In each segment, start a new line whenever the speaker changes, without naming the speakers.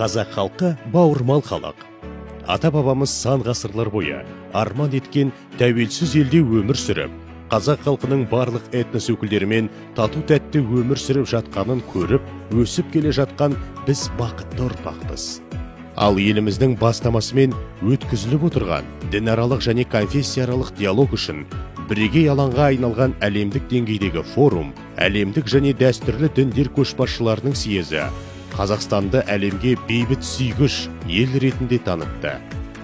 Қазақ халқы бауырмал халық. Ата-бабамыз сан ғасырлар бойы арман еткен тәуелсіз елде өмір сүріп, қазақ халқының барлық этнос өкілдерімен тату-тәтті өмір сүріп жатқанын көріп, өсіп келе жатқан біз бақытты ұрпақпыз. Ал еліміздің бастамасымен өткізіліп отырған дінаралық және конфессияаралық диалог үшін бірегей алаңға айналған әлемдік деңгейдегі форум, әлемдік және дәстүрлі діндер көшбасшыларының съезі Қазақстанды әлемге бейбіт сүйгіш ел ретінде танытты.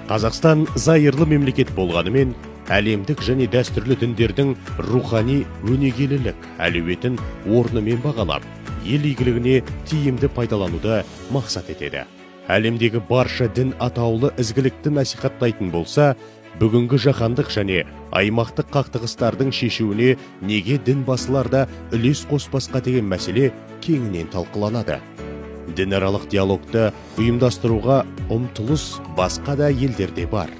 Қазақстан зайырлы мемлекет болғанымен, әлемдік және дәстүрлі діндердің рухани өнегелілік әлеуетін орнымен бағалап, ел игілігіне тиімді пайдалануды мақсат етеді. Әлемдегі барша дін атаулы ізгілікті насихаттайтын болса, бүгінгі жаһандық және аймақтық қақтығыстардың шешуіне неге дін басыларда үлес қоспасқа деген мәселе кеңінен талқыланады. Дінаралық диалогты ұйымдастыруға ұмтылыс басқа да елдерде бар.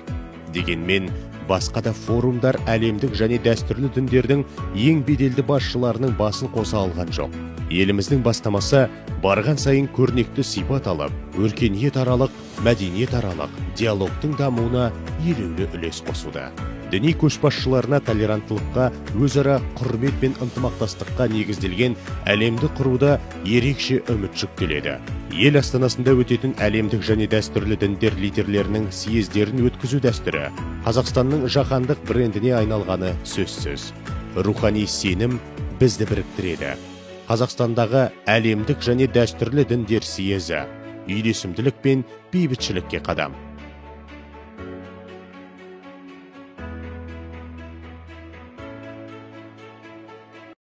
Дегенмен, басқа да форумдар әлемдік және дәстүрлі діндердің ең беделді басшыларының басын қоса алған жоқ. Еліміздің бастамасы барған сайын көрнекті сипат алып, өркениетаралық, мәдениетаралық диалогтың дамуына елеулі үлес қосуда. Діни көшбасшыларына толеранттылыққа, өзара құрмет пен ынтымақтастыққа негізделген әлемді құруда ерекше үміт жүктеледі. Ел астанасында өтетін әлемдік және дәстүрлі діндер лидерлерінің съездерін өткізу дәстүрі Қазақстанның жаһандық брендіне айналғаны сөзсіз. Рухани сенім бізді біріктіреді. Қазақстандағы әлемдік және дәстүрлі діндер съезі үйлесімділік пен бейбітшілікке қадам.